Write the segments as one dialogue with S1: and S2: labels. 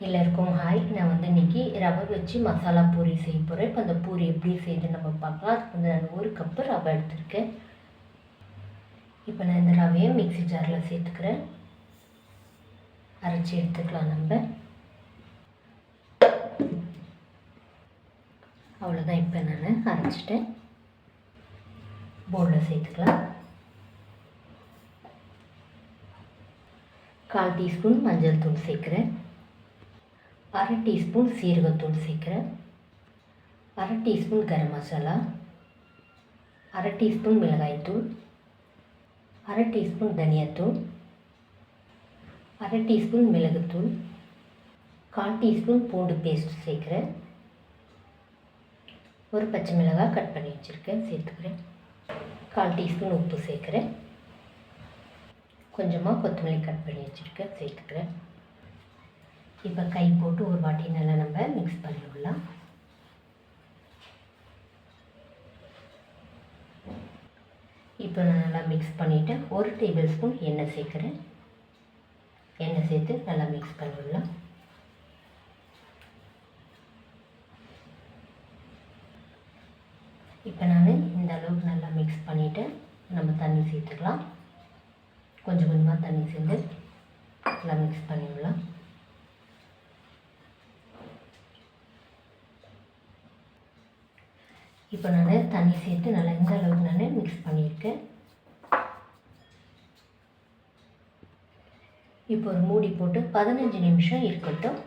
S1: எல்லாருக்கும் ஹாய். நான் இன்றைக்கி ரவை வச்சு மசாலா பூரி செய்ய போகிறேன். இப்போ அந்த பூரி எப்படி செய்யுதுன்னு நம்ம பார்க்கலாம். அதுக்கு நான் 1 கப்பு ரவை எடுத்துருக்கேன். இப்போ நான் இந்த ரவையை மிக்ஸி ஜாரில் சேர்த்துக்கிறேன். அரைச்சி எடுத்துக்கலாம் நம்ம. அவ்வளோதான். இப்போ நான் அரைச்சிட்டேன். பவுலில் சேர்த்துக்கலாம். 1/4 டீஸ்பூன் மஞ்சள் தூள் சேர்க்குறேன். 1/2 டீஸ்பூன் சீரகத்தூள் சேர்க்குறேன். 1/2 டீஸ்பூன் கரம் மசாலா, 1/2 டீஸ்பூன் மிளகாய்த்தூள், 1/2 டீஸ்பூன் தனியாத்தூள், 1/2 டீஸ்பூன் மிளகுத்தூள், 1/4 டீஸ்பூன் பூண்டு பேஸ்ட் சேர்க்குறேன். ஒரு பச்சை மிளகாய் கட் பண்ணி வச்சுருக்கேன், சேர்த்துக்கிறேன். 1/4 டீஸ்பூன் உப்பு சேர்க்குறேன். கொஞ்சமாக கொத்தமல்லி கட் பண்ணி வச்சுருக்கேன், சேர்த்துக்கிறேன். இப்போ கை போட்டு ஒரு வாட்டி நல்லா நம்ம மிக்ஸ் பண்ணி விடலாம். இப்போ நான் நல்லா மிக்ஸ் பண்ணிவிட்டு 1 டேபிள் ஸ்பூன் எண்ணெய் சேர்க்குறேன். எண்ணெய் சேர்த்து நல்லா மிக்ஸ் பண்ணி விடலாம். இப்போ நான் இந்த அளவுக்கு நல்லா மிக்ஸ் பண்ணிவிட்டு நம்ம தண்ணி சேர்த்துக்கலாம். கொஞ்சம் கொஞ்சமாக தண்ணி சேர்ந்து நல்லா மிக்ஸ் பண்ணி விடலாம். இப்போ நான் தண்ணி சேர்த்து நல்லா இந்த அளவுக்கு நான் மிக்ஸ் பண்ணியிருக்கேன். இப்போ ஒரு மூடி போட்டு 15 நிமிஷம் இருக்கட்டும்.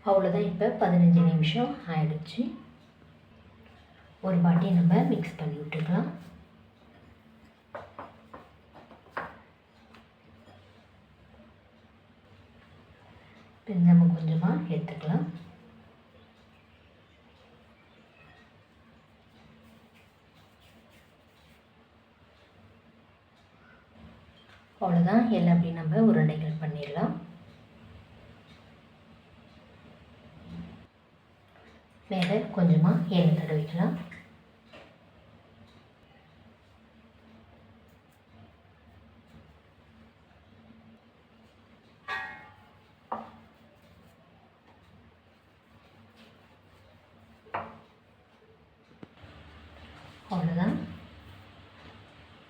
S1: அவ்வளோதான். இப்போ 15 நிமிஷம் ஆயிடுச்சு. ஒரு வாட்டி நம்ம மிக்ஸ் பண்ணி விட்டுக்கலாம். இப்போ நம்ம கொஞ்சமாக எடுத்துக்கலாம். அவ்வளோதான். எல்லாம் அப்படி நம்ம உருண்டைகள் பண்ணிடலாம். மேலே கொஞ்சமாக எண்ணெய் தடவிக்கலாம். அவ்வளோதான்.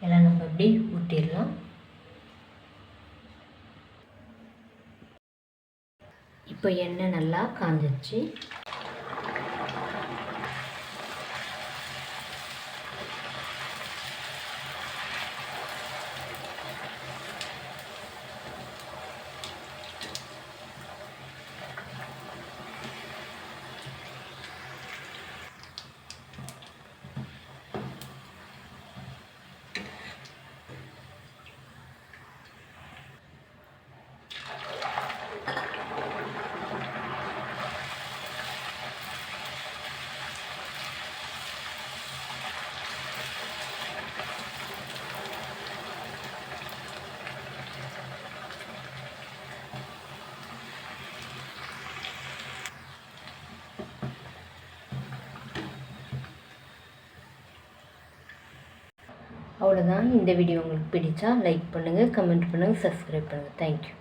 S1: எல்லாம் நம்ம இப்படி ஊற்றிடலாம். இப்போ எண்ணெய் நல்லா காஞ்சிச்சு. அவ்வளோதான். இந்த வீடியோ உங்களுக்கு பிடிச்சா லைக் பண்ணுங்கள், கமெண்ட் பண்ணுங்கள், சப்ஸ்கிரைப் பண்ணுங்கள். தேங்க்யூ.